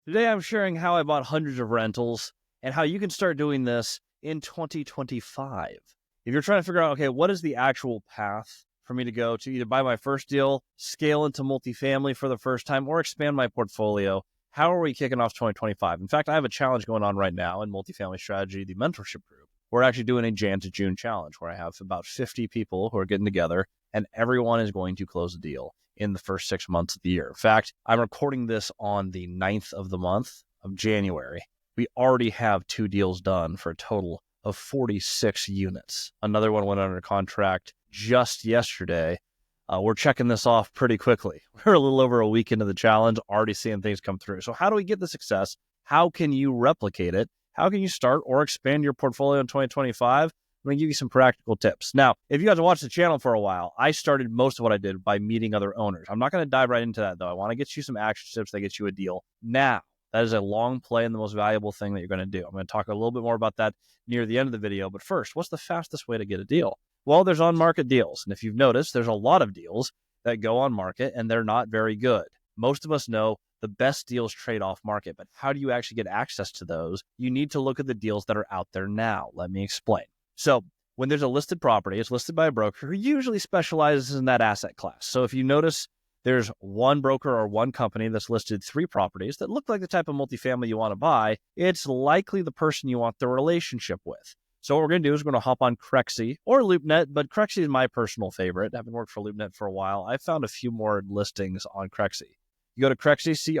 Today I'm sharing how I bought hundreds of rentals and how you can start doing this in 2025. If you're trying to figure out, okay, what is the actual path for me to go to either buy my first deal, scale into multifamily for the first time, or expand my portfolio, how are we kicking off 2025? In fact, I have a challenge going on right now in Multifamily Strategy, the mentorship group. We're actually doing a Jan to June challenge where I have about 50 people who are getting together and everyone is going to close a deal in the first 6 months of the year. In fact, I'm recording this on the 9th of the month of January. We already have 2 deals done for a total of 46 units. Another one went under contract just yesterday. We're checking this off pretty quickly. We're a little over a week into the challenge, already seeing things come through. So how do we get the success? How can you replicate it? How can you start or expand your portfolio in 2025? I'm going to give you some practical tips. Now, if you guys have watched the channel for a while, I started most of what I did by meeting other owners. I'm not going to dive right into that, though. I want to get you some action tips that get you a deal now. That is a long play and the most valuable thing that you're going to do. I'm going to talk a little bit more about that near the end of the video. But first, what's the fastest way to get a deal? Well, there's on-market deals. And if you've noticed, there's a lot of deals that go on market and they're not very good. Most of us know the best deals trade off market, but how do you actually get access to those? You need to look at the deals that are out there now. Let me explain. So when there's a listed property, it's listed by a broker who usually specializes in that asset class. So if you notice there's one broker or one company that's listed 3 properties that look like the type of multifamily you want to buy, it's likely the person you want the relationship with. So what we're going to do is we're going to hop on CREXI or LoopNet, but CREXI is my personal favorite. Having worked for LoopNet for a while, I found a few more listings on CREXI. You go to CREXI,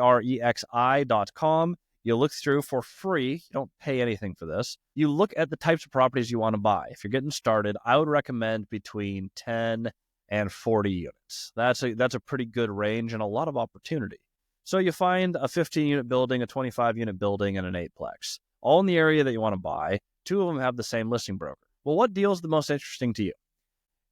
CREXI.com. You look through for free. You don't pay anything for this. You look at the types of properties you want to buy. If you're getting started, I would recommend between 10 and 40 units. That's a pretty good range and a lot of opportunity. So you find a 15-unit building, a 25-unit building, and an 8-plex, all in the area that you want to buy. 2 of them have the same listing broker. Well, what deal is the most interesting to you?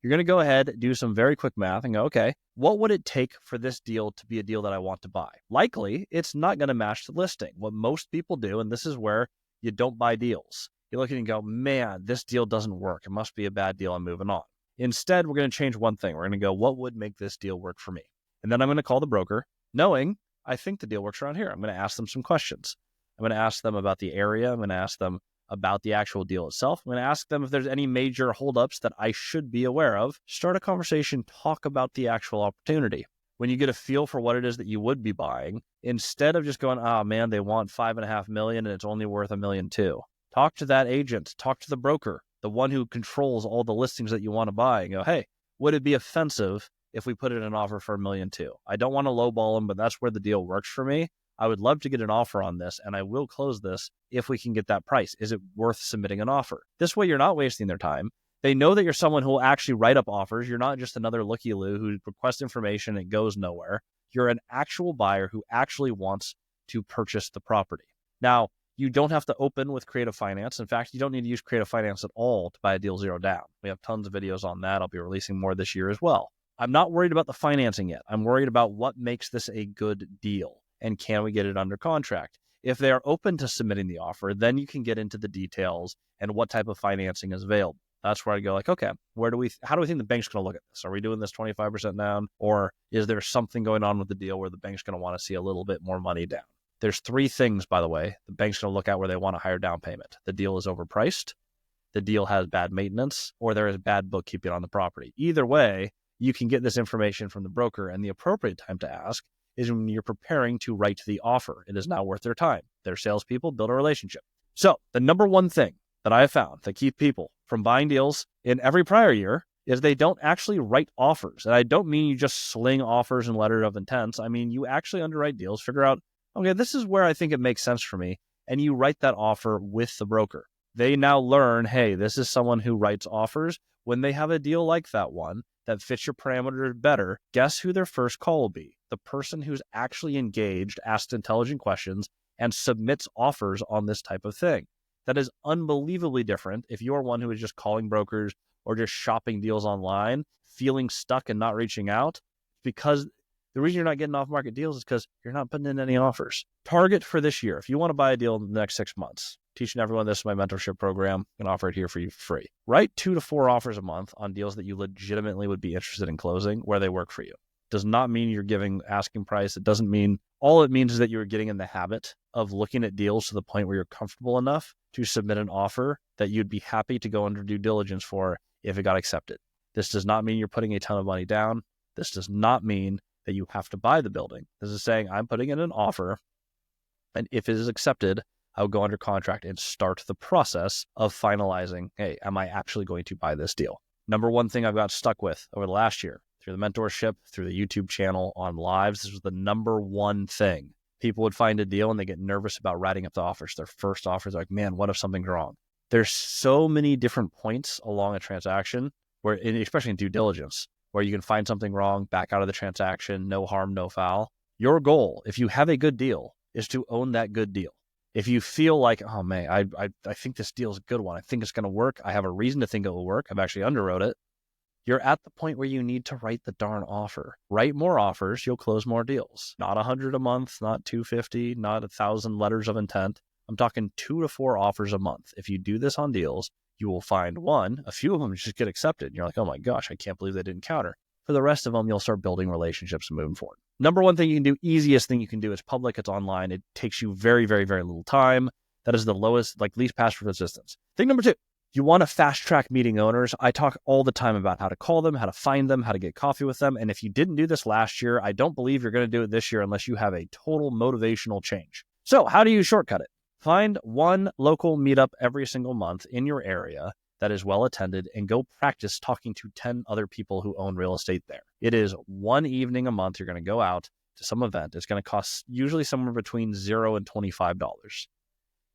You're going to go ahead, do some very quick math and go, okay, what would it take for this deal to be a deal that I want to buy? Likely, it's not going to match the listing. What most people do, and this is where you don't buy deals. You look at it and go, man, this deal doesn't work. It must be a bad deal. I'm moving on. Instead, we're going to change one thing. We're going to go, what would make this deal work for me? And then I'm going to call the broker, knowing I think the deal works around here. I'm going to ask them some questions. I'm going to ask them about the area. I'm going to ask them about the actual deal itself. I'm going to ask them if there's any major holdups that I should be aware of. Start a conversation, talk about the actual opportunity. When you get a feel for what it is that you would be buying, instead of just going, oh man, they want $5.5 million and it's only worth $1.2 million. Talk to that agent, talk to the broker, the one who controls all the listings that you want to buy, and go, hey, would it be offensive if we put in an offer for $1.2 million? I don't want to lowball them, but that's where the deal works for me. I would love to get an offer on this, and I will close this if we can get that price. Is it worth submitting an offer? This way, you're not wasting their time. They know that you're someone who will actually write up offers. You're not just another looky-loo who requests information and it goes nowhere. You're an actual buyer who actually wants to purchase the property. Now, you don't have to open with creative finance. In fact, you don't need to use creative finance at all to buy a deal zero down. We have tons of videos on that. I'll be releasing more this year as well. I'm not worried about the financing yet. I'm worried about what makes this a good deal. And can we get it under contract? If they are open to submitting the offer, then you can get into the details and what type of financing is available. That's where I go like, okay, how do we think the bank's going to look at this? Are we doing this 25% down? Or is there something going on with the deal where the bank's going to want to see a little bit more money down? There's 3 things, by the way, the bank's going to look at where they want a higher down payment. The deal is overpriced, the deal has bad maintenance, or there is bad bookkeeping on the property. Either way, you can get this information from the broker, and the appropriate time to ask is when you're preparing to write the offer. It is now worth their time. Their salespeople build a relationship. So the number one thing that I have found that keep people from buying deals in every prior year is they don't actually write offers. And I don't mean you just sling offers and letter of intents. I mean, you actually underwrite deals, figure out, okay, this is where I think it makes sense for me. And you write that offer with the broker. They now learn, hey, this is someone who writes offers. When they have a deal like that one that fits your parameters better, guess who their first call will be? The person who's actually engaged, asked intelligent questions, and submits offers on this type of thing. That is unbelievably different if you are one who is just calling brokers or just shopping deals online, feeling stuck and not reaching out, because the reason you're not getting off-market deals is because you're not putting in any offers. Target for this year. If you want to buy a deal in the next 6 months, teaching everyone this is my mentorship program, I can offer it here for you for free. Write 2 to 4 offers a month on deals that you legitimately would be interested in closing where they work for you. Does not mean you're giving asking price. It doesn't mean All it means is that you're getting in the habit of looking at deals to the point where you're comfortable enough to submit an offer that you'd be happy to go under due diligence for if it got accepted. This does not mean you're putting a ton of money down. This does not mean that you have to buy the building. This is saying I'm putting in an offer, and if it is accepted, I'll go under contract and start the process of finalizing, hey, am I actually going to buy this deal? Number one thing I've got stuck with over the last year, through the mentorship, through the YouTube channel, on lives, this was the number one thing. People would find a deal and they get nervous about writing up the offers. Their first offers are like, man, what if something's wrong? There's so many different points along a transaction, where, especially in due diligence, where you can find something wrong, back out of the transaction, no harm, no foul. Your goal, if you have a good deal, is to own that good deal. If you feel like, oh man, I think this deal is a good one, I think it's going to work, I have a reason to think it will work, I've actually underwrote it, you're at the point where you need to write the darn offer. Write more offers, you'll close more deals. Not 100 a month, not 250, not 1,000 letters of intent. I'm talking 2 to 4 offers a month. If you do this on deals, you will find a few of them just get accepted. And you're like, oh my gosh, I can't believe they didn't counter. For the rest of them, you'll start building relationships and moving forward. Number one thing you can do, easiest thing you can do, is public. It's online. It takes you very, very, very little time. That is the lowest, least passive resistance. Thing number 2, you want to fast track meeting owners. I talk all the time about how to call them, how to find them, how to get coffee with them. And if you didn't do this last year, I don't believe you're going to do it this year unless you have a total motivational change. So how do you shortcut it? Find one local meetup every single month in your area that is well attended, and go practice talking to 10 other people who own real estate there. It is one evening a month. You're going to go out to some event. It's going to cost usually somewhere between $0 and $25.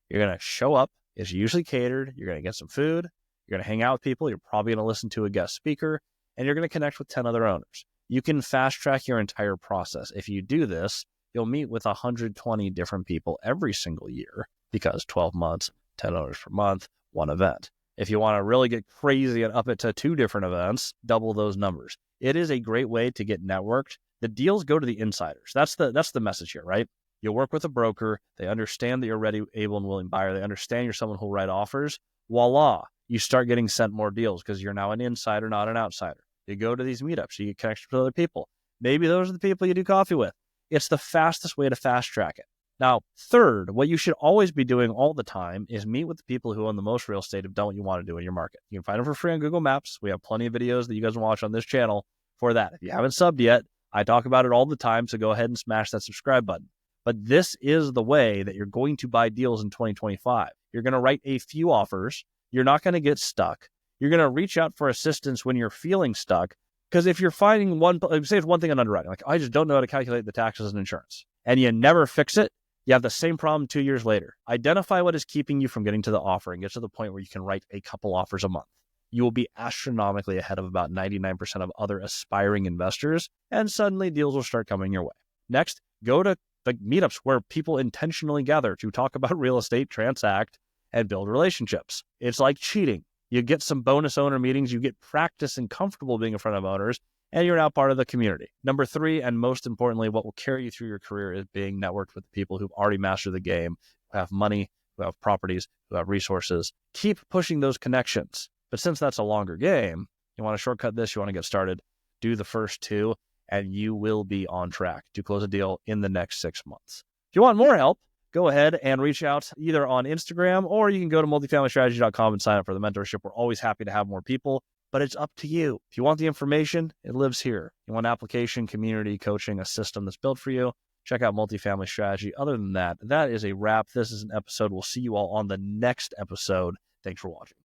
You're going to show up. It's usually catered. You're going to get some food. You're going to hang out with people. You're probably going to listen to a guest speaker, and you're going to connect with 10 other owners. You can fast track your entire process. If you do this, you'll meet with 120 different people every single year, because 12 months, 10 owners per month, one event. If you want to really get crazy and up it to 2 different events, double those numbers. It is a great way to get networked. The deals go to the insiders. That's the message here, right? You'll work with a broker. They understand that you're a ready, able, and willing buyer. They understand you're someone who'll write offers. Voila, you start getting sent more deals because you're now an insider, not an outsider. You go to these meetups. You get connected with other people. Maybe those are the people you do coffee with. It's the fastest way to fast track it. Now, third, what you should always be doing all the time is meet with the people who own the most real estate, have done what you want to do in your market. You can find them for free on Google Maps. We have plenty of videos that you guys can watch on this channel for that. If you haven't subbed yet, I talk about it all the time, so go ahead and smash that subscribe button. But this is the way that you're going to buy deals in 2025. You're going to write a few offers. You're not going to get stuck. You're going to reach out for assistance when you're feeling stuck. Because if you're finding say it's one thing on underwriting, like I just don't know how to calculate the taxes and insurance, and you never fix it, you have the same problem 2 years later. Identify what is keeping you from getting to the offer and get to the point where you can write a couple offers a month. You will be astronomically ahead of about 99% of other aspiring investors, and suddenly deals will start coming your way. Next, go to the meetups where people intentionally gather to talk about real estate, transact, and build relationships. It's like cheating. You get some bonus owner meetings, you get practice and comfortable being in front of owners, and you're now part of the community. Number 3, and most importantly, what will carry you through your career is being networked with the people who've already mastered the game, who have money, who have properties, who have resources. Keep pushing those connections. But since that's a longer game, you want to shortcut this, you want to get started, do the first 2, and you will be on track to close a deal in the next 6 months. If you want more help, go ahead and reach out either on Instagram, or you can go to multifamilystrategy.com and sign up for the mentorship. We're always happy to have more people, but it's up to you. If you want the information, it lives here. You want application, community, coaching, a system that's built for you, check out Multifamily Strategy. Other than that, that is a wrap. This is an episode. We'll see you all on the next episode. Thanks for watching.